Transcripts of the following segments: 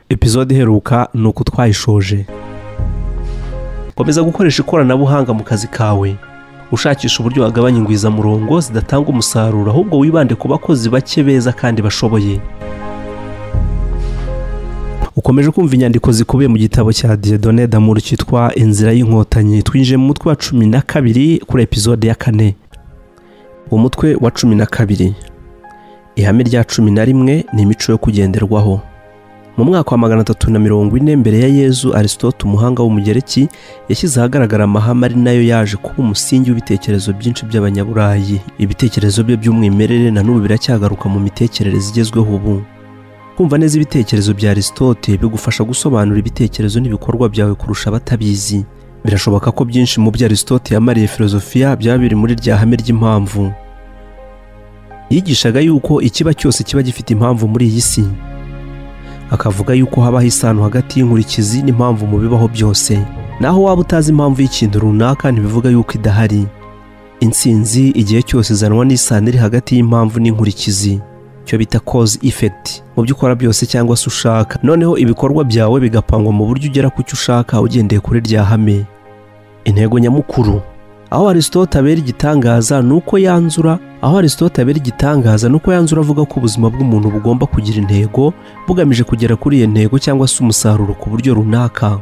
Episode iheruka ni uko twayishoje. Komeza gukoresha ikoranabuhanga mu kazi kawe, ushakisha uburyo wagabanya ingwizamurongo zidatanga umusaruro, ahubwo wibande ku bakozi bake beza kandi bashoboye. Ukomeje kumva inyandiko zikubiye mu gitabo cya Dieudonne D'amour cyitwa Inzira y'inkotanyi. Twinjiye mu mutwe wa 12 kuri episode ya 4. Umutwe wa 12. Ihame rya 11 ni imico yo kugenderwaho. Mu mwaka wa 340 mbere ya Yezu, Aristote umuhanga w'umugereki yashyize ahagaragara amahame ari nayo yaje kuba umusingi w'ibitekerezo byinshi by'abanyaburayi. Ibitekerezo bye by'umwimerere na n'ubu biracyagaruka mu mitekerereze igezweho ubu. Kumva neza ibitekerezo bya Aristote bigufasha gusobanura ibitekerezo n'ibikorwa byawe kurusha abatabizi. Birashoboka ko byinshi mu byo Aristote yamariye filozofiya byaba biri muri rya hame ry'impamvu. Yigishaga yuko ikiba cyose kiba gifite impamvu muri iyi si. Akavuga yuko habaho isano hagati y'inkurikizi n'impamvu mu bibaho byose. Naho waba utazi impamvu y'ikintu runaka ntibivuga yuko idahari. Intsinzi igihe cyose izanwa n'isano iri hagati y'impamvu n'inkurikizi, cyo bita cause effect, mu byo ukora byose cyangwa se ushaka. Noneho ibikorwa byawe bigapangwa mu buryo ugera ku cyo ushaka ugendeye kuri rya hame. Intego nyamukuru. Aho Aristote abera igitangaza nuko yanzura avuga ko ubuzima bw'umuntu bugomba kugira intego, bugamije kugera kuri iyo ntego cyangwa se umusaruro ku buryo runaka.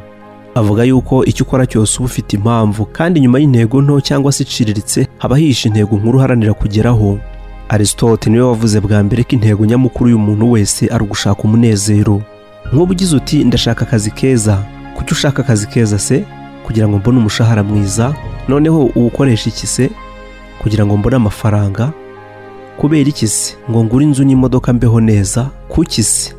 Avuga yuko icyo ukora cyose uba ufite impamvu, kandi nyuma y'intego nto cyangwa se iciriritse haba hihishe intego nkuru uharanira kugeraho. Aristote niwe wavuze bwa mbere ko intego nyamukuru y'umuntu wese ari ugushaka umunezero. Nk'ubu ugize uti ndashaka akazi keza. Kuki ushaka akazi keza se? Kugira ngo mbone umushahara mwiza. Noneho uwukoresha iki se? Kugira ngo mbone amafaranga. Kubera iki se? Ngo ngure inzu n'imodoka mbeho neza. Kuki se?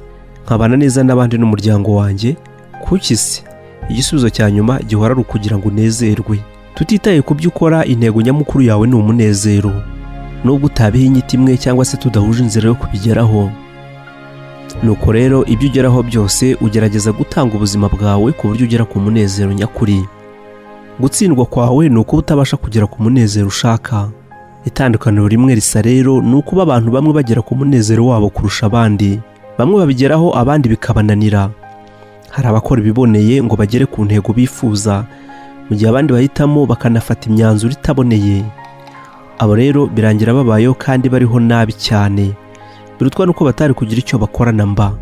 Nkabana neza n'abandi n'umuryango wanjye. Kuki se? Igisubizo cya nyuma gihora ari ukugira ngo unezerwe. Tutitaye ku byo ukora, intego nyamukuru yawe ni umunezero. Nubwo utabiha inyito imwe cyangwa se tudahuje inzira yo kubigeraho. Nuko rero ibyo ugeraho byose ugerageza gutanga ubuzima bwawe ku buryo ugera ku munezero nyakuri. Gutsindwa kwawe ni uko utabasha kugera ku munezero ushaka. Itandukaniro rimwe risa rero ni uko abantu bamwe bagera ku munezero wabo kurusha abandi. Bamwe babigeraho, abandi bikabananira. Hari abakora ibiboneye ngo bagere ku ntego bifuza, mu gihe abandi bahitamo bakanafata imyanzuro itaboneye. Abo rero birangira babayeho kandi bariho nabi cyane. Birutwa nuko batari kugira icyo bakorana mba.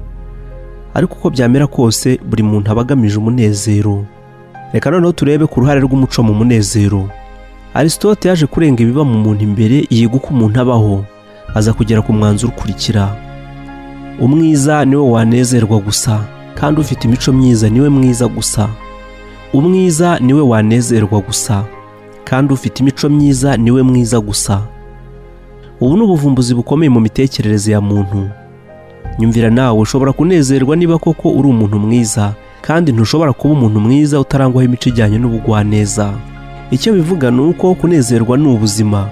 Ariko uko byamera kose, buri muntu aba agamije umunezero. Reka noneho turebe ku ruhare rw'umuco mu munezero. Aristote yaje kurenga ibiba mu muntu imbere, yiga uko umuntu abaho, aza kugera ku mwanzuro ukurikira. Umwiza niwe wanezerwa gusa, kandi ufite imico myiza niwe mwiza gusa. Umwiza niwe wanezerwa gusa, kandi ufite imico myiza niwe mwiza gusa. Ubu ni ubuvumbuzi bukomeye mu mitekerereze ya muntu. Nyumvira nawe, ushobora kunezerwa niba koko uri umuntu mwiza, kandi ntushobora kuba umuntu mwiza utarangwaho imico ijyanye n'ubugwaneza. Icyo bivuga ni uko kunezerwa ni ubuzima.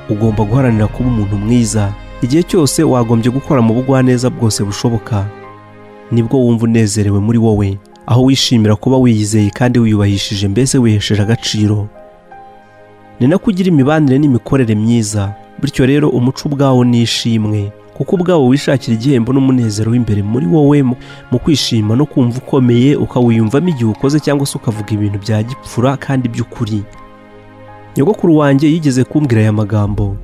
Ugomba guharanira kuba umuntu mwiza. Igihe cyose wagombye gukora mu bugwaneza bwose bushoboka. Nibwo wumva unezerewe muri wowe, aho wishimira kuba wiyizeye kandi wiyubahishije, mbese wihesheje agaciro. Ni nako ugira imibanire n'imikorere myiza. Bityo rero umuco ubwawo ni ishimwe, kuko ubwawo wishakira igihembo n'umunezero w'imbere muri wowe mu kwishima no kumva ukomeye, ukawiyumvamo igihe ukoze cyangwa se ukavuga ibintu bya gipfura kandi by'ukuri. Nyogokuru wanjye yigeze kumbwira aya magambo: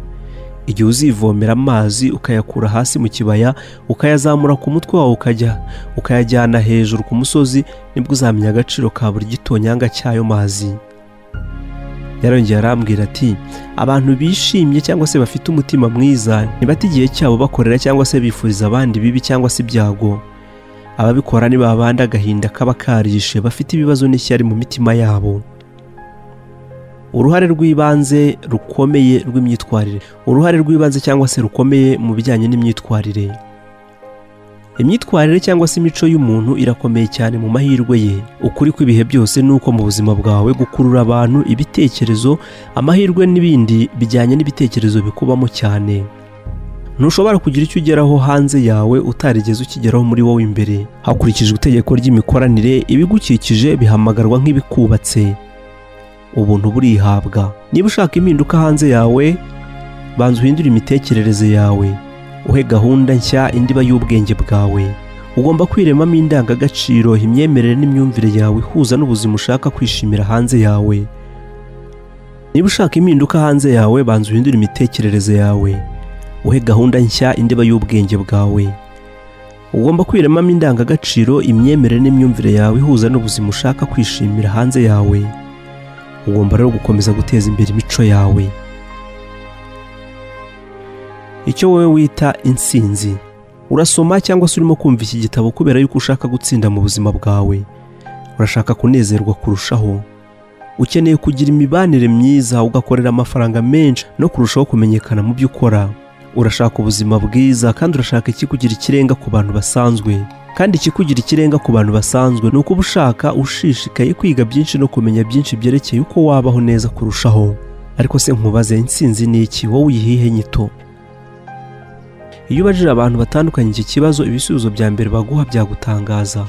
igihe uzivomera amazi ukayakura hasi mu kibaya, ukayazamura ku mutwe wawe ukayajyana hejuru ku musozi, nibwo uzamenya agaciro ka buri gitonyanga cy'ayo mazi. Yarongeye arambwira ati, abantu bishimye cyangwa se bafite umutima mwiza ntibata igihe cyabo bakorera cyangwa se bifuriza abandi bibi cyangwa se ibyago. Ababikora ni babandi agahinda kaba karishe, bafite ibibazo n'ishyari mu mitima yabo. Uruhare rw'ibanze rukomeye rw'imyitwarire. Uruhare rw'ibanze cyangwa se rukomeye mu bijyanye n'imyitwarire. Imyitwarire cyangwa se imico y'umuntu irakomeye cyane mu mahirwe ye. Ukuri kw'ibihe byose ni uko mu buzima bwawe gukurura abantu, ibitekerezo, amahirwe n'ibindi bijyanye n'ibitekerezo bikubamo cyane. Ntushobora kugira icyo ugeraho hanze yawe utarigeze ukigeraho muri wowe imbere. Hakurikijwe itegeko ry'imikoranire, ibigukikije bihamagarwa nk'ibikubatse. Ubuntu burihabwa. Niba ushaka impinduka hanze yawe, banza uhindure imitekerereze yawe. Uhe gahunda nshya indiba y'ubwenge bwawe. ugomba kwiremamo indangagaciro, imyemerere n'imyumvire yawe ihuza n'ubuzima ushaka kwishimira hanze yawe. Niba ushaka impinduka hanze yawe, banza uhindure imitekerereze yawe, uhe gahunda nshya indiba y'ubwenge bwawe. Ugomba kwiremamo indangagaciro, imyemerere n'imyumvire yawe ihuza n'ubuzima ushaka kwishimira hanze yawe. Ugomba rero gukomeza guteza imbere imico yawe. Icyo wowe wita intsinzi. Urasoma cyangwa se urimo kumva iki gitabo kubera yuko ushaka gutsinda mu buzima bwawe. Urashaka kunezerwa kurushaho. Ukeneye kugira imibanire myiza, ugakorera amafaranga menshi no kurushaho kumenyekana mu byo ukora. Urashaka ubuzima bwiza kandi urashaka ikikugira ikirenga ku bantu basanzwe. Kandi ikikugira ikirenga ku bantu basanzwe ni uko uba ushaka ushishikaye kwiga byinshi no kumenya byinshi byerekeye uko wabaho neza kurushaho. Ariko se nkubaze, intsinzi ni iki? Wowe uyihihe nyito? Iyo ubajije abantu batandukanye iki kibazo, ibisubizo bya mbere baguha byagutangaza.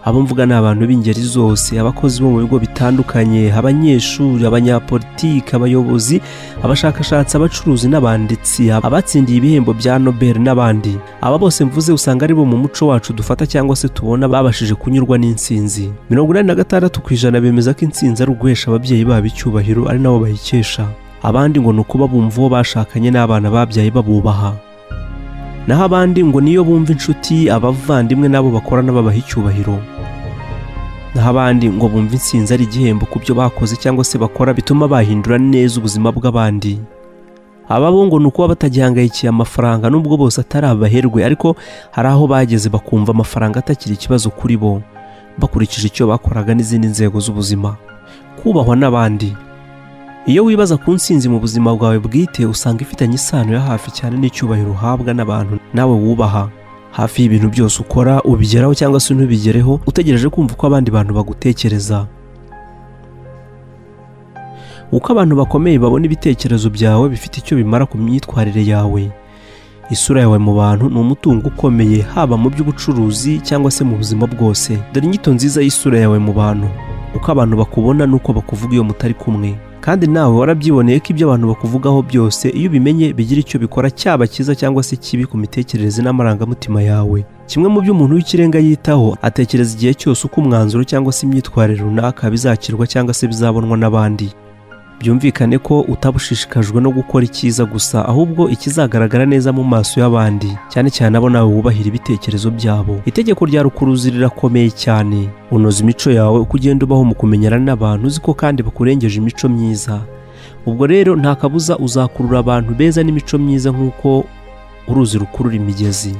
Abo mvuga ni abantu b'ingeri zose, abakozi bo mu bigo bitandukanye, abanyeshuri, abanyapolitiki, abayobozi, abashakashatsi, abacuruzi n'abanditsi, abatsindiye ibihembo bya Nobel n'abandi. Aba bose mvuze usanga ari bo mu muco wacu dufata cyangwa se tubona babashije kunyurwa n'intsinzi. 86% bemeza ko intsinzi ari uguhesha ababyeyi babo icyubahiro, ari nabo bayikesha. Abandi ngo ni ukuba bumva uwo bashakanye n'abana babyaye babubaha. Naho abandi ngo niyo bumva inshuti, abavandimwe nabo bakorana babaha icyubahiro. Naho abandi ngo bumva intsinzi ari igihembo ku byo bakoze cyangwa se bakora bituma bahindura neza ubuzima bw'abandi. Aba bo ngo ni ukuba batagihangayikiye amafaranga, nubwo bose atari abaherwe, ariko hari aho bageze bakumva amafaranga atakiri ikibazo kuri bo, bakurikije icyo bakoraga n'izindi nzego z'ubuzima. Kubahwa n'abandi. Iyo wibaza ku ntsinzi mu buzima bwawe bwite, usanga ifitanye isano ya hafi cyane n'icyubahiro uhabwa n'abantu nawe wubaha. Hafi y'ibintu byose ukora ubigeraho cyangwa se ntubigereho utegereje kumva uko abandi bantu bagutekereza. Uko abantu bakomeye babona ibitekerezo byawe bifite icyo bimara ku myitwarire yawe. Isura yawe mu bantu ni umutungo ukomeye, haba mu by'ubucuruzi cyangwa se mu buzima bwose. Dore inyito nziza y'isura yawe mu bantu. Uko abantu bakubona nuko bakuvuga iyo mutari kumwe. Kandi nawe warabyiboneye ko ibyo abantu bakuvugaho byose iyo ubimenye bigira icyo bikora, cyaba cyiza cyangwa se kibi ku mitekerereze n'amarangamutima yawe. Kimwe mu byo umuntu w'ikirenga yitaho, atekereza igihe cyose uko umwanzuro cyangwa se imyitwarire runaka bizakirwa cyangwa se bizabonwa n'abandi. Byumvikane ko utabushishikajwe no gukora icyiza gusa, ahubwo ikizagaragara neza mu maso y'abandi, cyane cyane abo nawe wubahira ibitekerezo byabo. Itegeko rya rukuruzi rirakomeye cyane. Unoza imico yawe uko ugenda ubaho mu kumenyana n'abantu, uziko kandi bakurengeje imico myiza. Ubwo rero nta kabuza uzakurura abantu beza n'imico myiza nk'uko uruzi rukurura imigezi.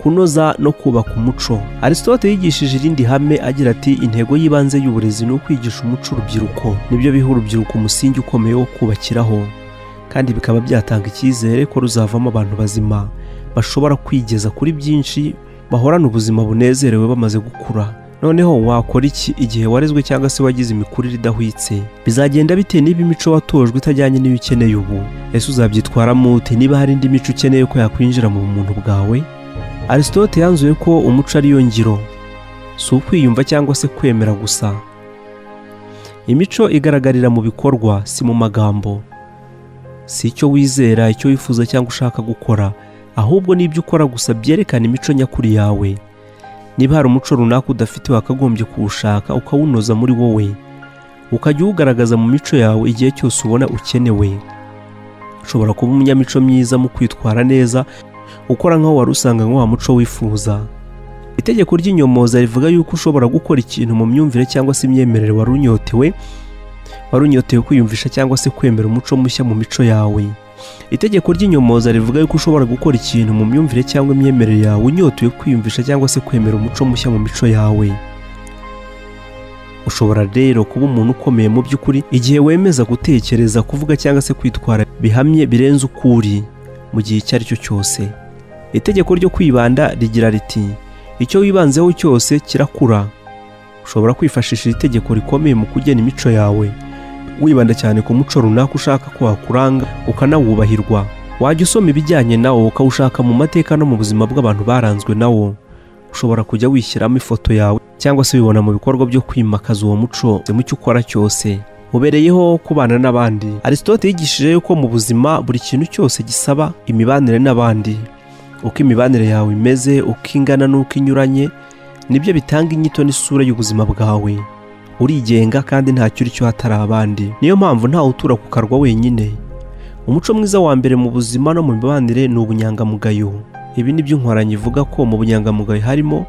Kunoza no kubaka umuco. Aristote yigishije irindi hame agira ati, intego y'ibanze y'uburezi ni ukwigisha umuco urubyiruko. Nibyo biha urubyiruko umusingi ukomeye wo kubakiraho, kandi bikaba byatanga icyizere ko ruzavamo abantu bazima bashobora kwigeza kuri byinshi, bahorana ubuzima bunezerewe bamaze gukura. Noneho wakora iki igihe warezwe cyangwa se wagize imikurire idahwitse? Bizagenda bite niba imico watojwe itajyanye n'iyo ukeneye ubu? Ese uzabyitwaramo ute niba hari indi mico ukeneye ko yakwinjira mu bumuntu bwawe? Aristote yanzuye ko umuco ari yo ngiro, si ukwiyumva cyangwa se kwemera gusa. Imico igaragarira mu bikorwa, si mu magambo. Si icyo wizera, icyo wifuza cyangwa ushaka gukora, ahubwo n'ibyo ukora gusa byerekana imico nyakuri yawe. Niba hari umuco runaka udafite, wakagombye kuwushaka ukawunoza muri wowe, ukajya uwugaragaza mu mico yawe igihe cyose ubona ukenewe. Ushobora kuba umunyamico myiza mu kwitwara neza, ukora nk'aho wari usanga wa muco wifuza. Itegeko ry'inyomoza rivuga yuko ushobora gukora ikintu mu myumvire cyangwa se imyemerere wari unyotewe kwiyumvisha cyangwa se kwemera umuco mushya mu mico yawe. Itegeko ry'inyomoza rivuga yuko ushobora gukora ikintu mu myumvire cyangwa imyemerere yawe unyotewe kwiyumvisha cyangwa se kwemera umuco mushya mu mico yawe. Ushobora rero kuba umuntu ukomeye mu by'ukuri igihe wemeza gutekereza, kuvuga cyangwa se kwitwara bihamye birenze ukuri mu gihe icyo ari cyo cyose. Itegeko ryo kwibanda rigira riti, icyo wibanzeho cyose kirakura. Ushobora kwifashisha iri tegeko rikomeye mu kugena imico yawe, wibanda cyane ku muco runaka ushaka ko wakuranga ukanawubahirwa. Wajya usoma ibijyanye nawo ukawushaka mu mateka no mu buzima bw'abantu baranzwe nawo. Ushobora kujya wishyiramo ifoto yawe cyangwa se wibona mu bikorwa byo kwimakaza uwo muco mu cyo ukora cyose. Ubereyeho kubana n'abandi. Aristote yigishije yuko mu buzima buri kintu cyose gisaba imibanire n'abandi. uko imibanire yawe imeze, uko ingana n'uko inyuranye, nibyo bitanga inyito n'isura y'ubuzima bwawe. Urigenga kandi ntacyo uri cyo hatari abandi. Niyo mpamvu ntawe utura ku karwa wenyine. Umuco mwiza wa mbere mu buzima no mu mibanire ni ubunyangamugayo. Ibi nibyo inkoranye ivuga ko mu bunyangamugayo harimo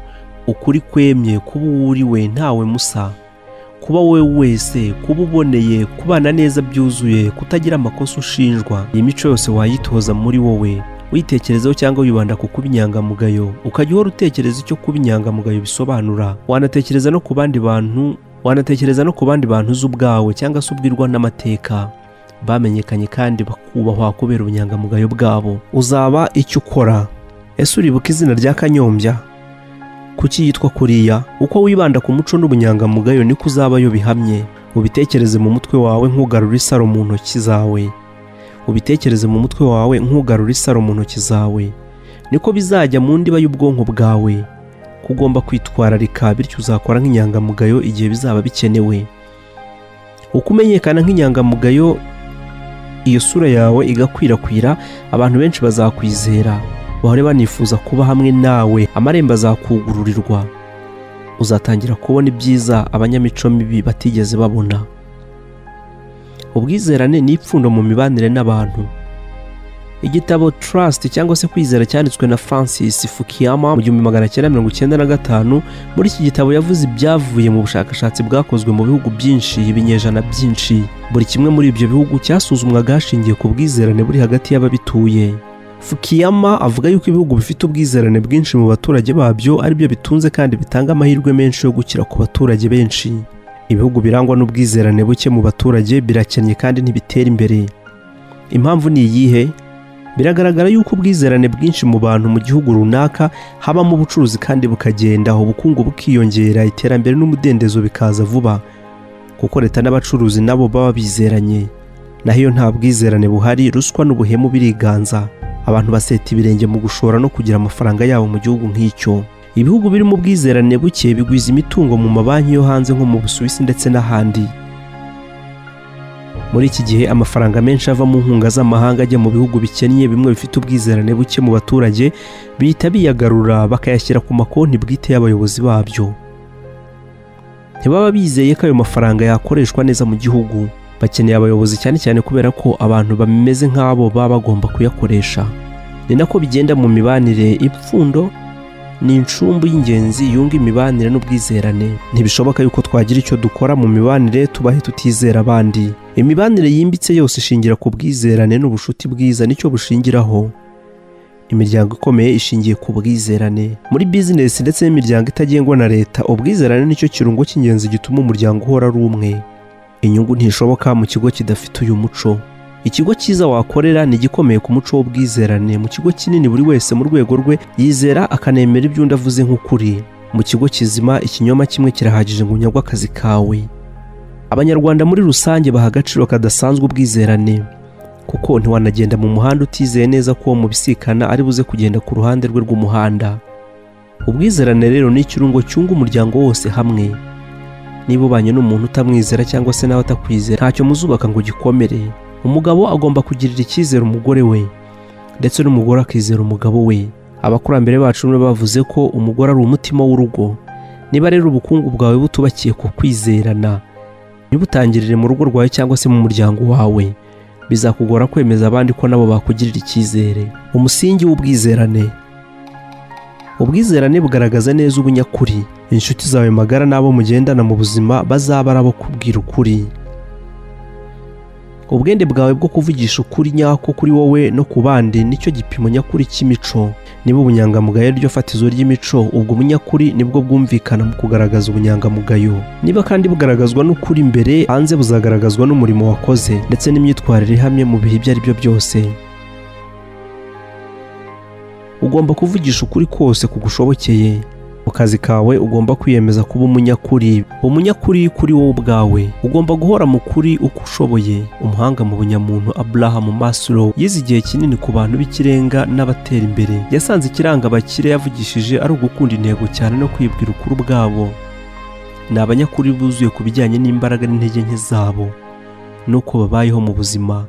ukuri kwemye, kuba uriwe ntawe musa, kuba wowe wese, kuba uboneye, kubana neza byuzuye, kutagira amakosa ushinjwa. Iyi mico yose wayitoza muri wowe witekerezaho cyangwa wibanda ku kuba inyangamugayo, ukajya uhora utekereza icyo kuba inyangamugayo bisobanura. Wanatekereza no ku bandi bantu uzi ubwawe cyangwa se ubwirwa n'amateka bamenyekanye kandi bakubahwa kubera ubunyangamugayo bwabo. Uzaba icyo ukora. Ese uribuka izina rya Kanyombya? Kuki yitwa kuriya? Uko wibanda ku muco n'ubunyangamugayo niko uzabayo bihamye. Ubitekereze mu mutwe wawe nk'ugarura isaro mu ntoki zawe. Niko bizajya mu ndiba y'ubwonko bwawe. Kugomba kwitwararika, bityo uzakora nk'inyangamugayo igihe bizaba bikenewe. Uko umenyekana nk'inyangamugayo, iyo sura yawe igakwirakwira, abantu benshi bazakwizera, bahore banifuza kuba hamwe nawe, amarembo azakugururirwa. Uzatangira kubona ibyiza abanyamico mibi batigeze babona. Ubwizerane ni ipfundo mu mibanire n'abantu. Igitabo Trust cyangwa se kwizera cyanditswe na Francis Fukuyama mu 1995. Muri iki gitabo yavuze ibyavuye mu bushakashatsi bwakozwe mu bihugu byinshi, ibinyejana byinshi. Buri kimwe muri ibyo bihugu cyasuzumwaga hashingiye ku bwizerane buri hagati y'ababituye. Fukuyama avuga yuko ibihugu bifite ubwizerane bwinshi mu baturage babyo aribyo bitunze kandi bitanga amahirwe menshi yo gukira ku baturage benshi. Ibihugu birangwa n'ubwizerane buke mu baturage birakennye kandi ntibitera imbere. Impamvu ni iyihe? Biragaragara yuko ubwizerane bwinshi mu bantu mu gihugu runaka habamo ubucuruzi kandi bukagenda, ubukungu bukiyongera, iterambere n'umudendezo bikaza vuba, kuko leta n'abacuruzi nabo baba bizeranye. Naho iyo nta bwizerane buhari, ruswa n'ubuhemu biriganza. Abantu baseta ibirenge mu gushora no kugira amafaranga yabo mu gihugu nk'icyo. Ibihugu birimo ubwizerane buke bigwiza imitungo mu mabanki yo hanze nko mu Busuwisi ndetse n'ahandi. Muri iki gihe amafaranga menshi ava mu nkunga z'amahanga ajya mu bihugu bikennye bimwe bifite ubwizerane buke mu baturage, bihita biyagarura bakayashyira ku makonti bwite y'abayobozi babyo. Ntibaba bizeye ko ayo mafaranga yakoreshwa neza mu gihugu. Bakeneye abayobozi cyane cyane kubera ko abantu bameze nk'abo baba bagomba kuyakoresha. Ni nako bigenda mu mibanire. Ipfundo ni incumbu y'ingenzi yunga imibanire n'ubwizerane. Ntibishoboka yuko twagira icyo dukora mu mibanire tubahe tutizera abandi. Imibanire yimbitse yose ishingira ku bwizerane n'ubushuti bwiza nicyo bushingiraho. Imiryango ikomeye ishingiye ku bwizerane. Muri business ndetse n'imiryango itagengwa na leta, ubwizerane nicyo kirungo cy'ingenzi gituma umuryango uhora ari umwe. Inyungu ntishoboka mu kigo kidafite uyu muco. Ikigo cyiza wakorera ni gikomeye ku muco w'ubwizerane. Mu kigo kinini buri wese mu rwego rwe yizera akanemera ibyo undi avuze nk'ukuri. Mu kigo kizima ikinyoma kimwe kirahagije ngo unyagwe akazi kawe. Abanyarwanda muri rusange baha agaciro kadasanzwe ubwizerane, kuko ntiwanagenda mu muhanda utizeye neza ko mu bisikana ari buze kugenda ku ruhande rwe rw'umuhanda. Ubwizerane rero ni ikirungo cyunga umuryango wose hamwe. Niba ubanye n'umuntu utamwizera cyangwa se nawe atakwizera, ntacyo muzubaka ngo gikomere. Umugabo agomba kugirira icyizere umugore we, ndetse n'umugore akizera umugabo we. Abakurambere bacu bavuze ko umugore ari umutima w'urugo. Niba rero ubukungu bwawe butubakiye ku kwizerana, nibutangirire mu rugo rwawe cyangwa se mu muryango wawe, bizakugora kwemeza abandi ko nabo bakugirira icyizere. Umusingi w'ubwizerane. Ubwizerane bugaragaza neza ubunyakuri. Inshuti zawe magara n'abo mugendana mu buzima bazaba arabo kubwira ukuri. Ubwende bwawe bwo kuvugisha ukuri nyako kuri wowe no ku bandi nicyo gipimo nyakuri cy'imico. Niba ubunyangamugayo ryo fatizo ry'imico, ubwo umunyakuri nibwo bwumvikana mu kugaragaza ubunyangamugayo. Niba kandi bugaragazwa n'ukuri imbere, hanze buzagaragazwa n'umurimo wakoze ndetse n'imyitwarire ihamye mu bihe ibyo ari byo byose. Ugomba kuvugisha ukuri kose kugushobokeye. Mu kazi kawe ugomba kwiyemeza kuba umunyakuri. Umunyakuri kuri wowe ubwawe. Ugomba guhora mu kuri uko ushoboye. Umuhanga mu bunyamuntu Abraham Maslow yize igihe kinini ku bantu b'ikirenga n'abatera imbere. Yasanze ikiranga abakire yavugishije ari ugukunda intego cyane no kwibwira ukuri ubwabo. Ni abanyakuri buzuye ku bijyanye n'imbaraga n'intege nke zabo nuko babayeho mu buzima.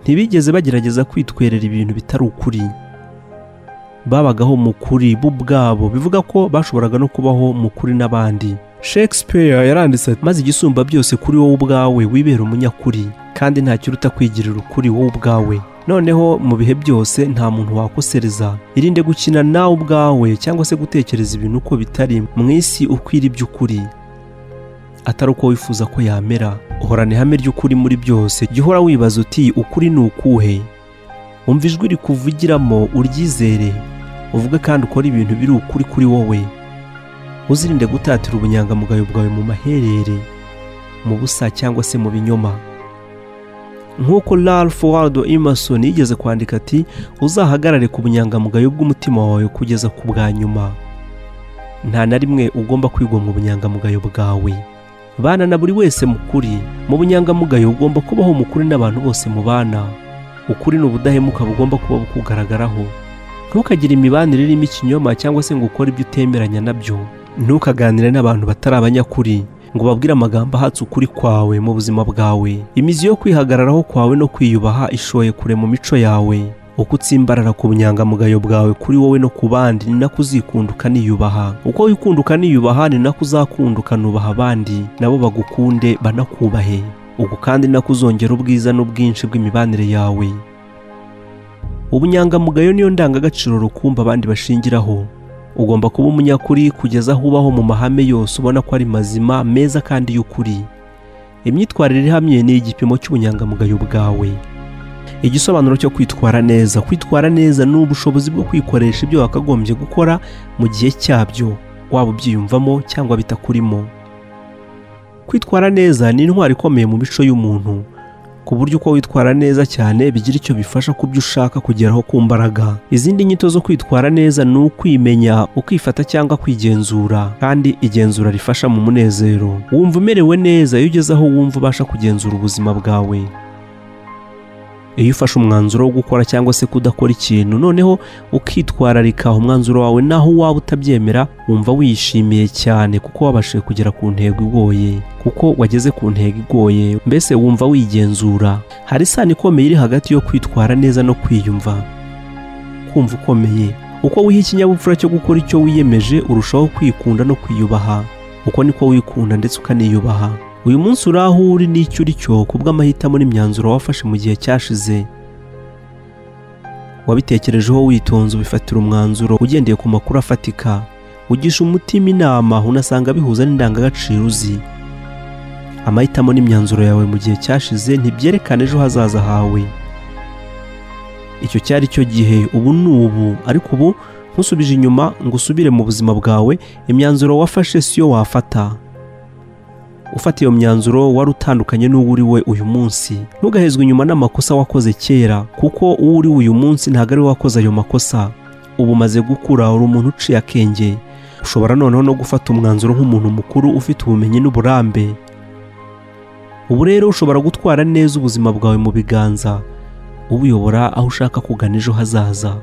Ntibigeze bagerageza kwitwerera ibintu bitari ukuri. babagaho mu kuri bo ubwabo, bivuga ko bashoboraga no kubaho mu kuri n'abandi. Shakespeare yaranditse ati maze igisumba byose kuri wowe ubwawe wibera umunyakuri, kandi nta kiruta kwigirira ukuri wowe ubwawe. Noneho mu bihe byose nta muntu wakosereza. Irinde gukina nawe ubwawe cyangwa se gutekereza ibintu uko bitari mu isi ukwira iby'ukuri atari uko wifuza ko yamera. Uhorana ihame ry'ukuri muri byose. Jya uhora wibaza uti ukuri ni ukuhe. Umva ijwi rikuvugiramo uryizere, uvuge kandi ukora ibintu biri ukuri kuri wowe. Uzirinde gutatira ubunyangamugayo bwawe mu maherere, mu busa cyangwa se mu binyoma. Nk'uko Ralph Waldo Emerson yigeze kwandika ati uzahagarare ku bunyangamugayo bw'umutima wawe kugeza ku bwa nyuma. Nta na rimwe ugomba kwigomwa ubunyangamugayo bwawe. Bana na buri wese mu kuri. Mu bunyangamugayo ugomba kubaho mu kuri n'abantu bose mubana. Ukuri ni ubudahemuka bugomba kuba bukugaragaraho. Ntukagire imibanire irimo ikinyoma cyangwa se ngo ukore ibyo utemeranya nabyo. Ntukaganire n'abantu batari abanyakuri ngo babwire amagambo ahatse ukuri kwawe mu buzima bwawe. Imizi yo kwihagararaho kwawe no kwiyubaha ishoye kure mu mico yawe. Uko utsimbarara ku bunyangamugayo bwawe kuri wowe no ku bandi ni nako uzikunda ukaniyubaha. Uko wikunda ukaniyubaha ni nako uzakunda ukanubaha abandi nabo bagukunde banakubahe. Uko kandi nako uzongera ubwiza n'ubwinshi bw'imibanire yawe. Ubunyangamugayo niyo ndangagaciro rukumbi abandi bashingiraho. Ugomba kuba umunyakuri kugeza aho ubaho mu mahame yose ubona ko ari mazima, meza kandi y'ukuri. Imyitwarire ihamye ni igipimo cy'ubunyangamugayo bwawe. Igisobanuro cyo kwitwara neza. Kwitwara neza ni ubushobozi bwo kwikoresha ibyo wakagombye gukora mu gihe cyabyo, waba ubyiyumvamo cyangwa bitakurimo. Kwitwara neza ni intwaro ikomeye mu mico y'umuntu, ku buryo uko witwara neza cyane bigira icyo bifasha ku byo ushaka kugeraho ku mbaraga. Izindi nyito zo kwitwara neza ni ukwimenya, ukifata cyangwa kwigenzura, kandi igenzura rifasha mu munezero. Wumva umerewe neza iyo ugeze aho wumva ubasha kugenzura ubuzima bwawe. Iyo ufashe umwanzuro wo gukora cyangwa se kudakora ikintu, noneho ukitwararika umwanzuro wawe naho waba utabyemera, wumva wishimiye cyane kuko wabashije kugera ku ntego igoye, kuko wageze ku ntego igoye, mbese wumva wigenzura. Hari isano ikomeye iri hagati yo kwitwara neza no kwiyumva. Kumva ukomeye. Uko wiha ikinyabupfura cyo gukora icyo wiyemeje, urushaho kwikunda no kwiyubaha. Uko niko wikunda ndetse ukaniyubaha. Uyu munsi uri aho uri n'icyo uri cyo kubw'amahitamo n'imyanzuro wafashe mu gihe cyashize. Wabitekerejeho witonze, ubifatira umwanzuro ugendeye ku makuru afatika. Ugisha umutima inama, unasanga bihuza n'indangagaciro uzi. Amahitamo n'imyanzuro yawe mu gihe cyashize ntibyerekana ejo hazaza hawe. Icyo cyari cyo gihe, ubu ni ubu, ariko ubu ntusubije inyuma ngo usubire mu buzima bwawe. Imyanzuro wafashe siyo wafata. Ufata iyo myanzuro wari utandukanye n'uwo uri we uyu munsi. Ntugahezwe inyuma n'amakosa wakoze kera, kuko uwo uri uyu munsi ntabwo ari we wakoze ayo makosa. Ubu umaze gukura, uri umuntu uciye akenge. Ushobora noneho no gufata umwanzuro nk'umuntu mukuru ufite ubumenyi n'uburambe. Ubu rero ushobora gutwara neza ubuzima bwawe mu biganza, ubuyobora aho ushaka kugana ejo hazaza.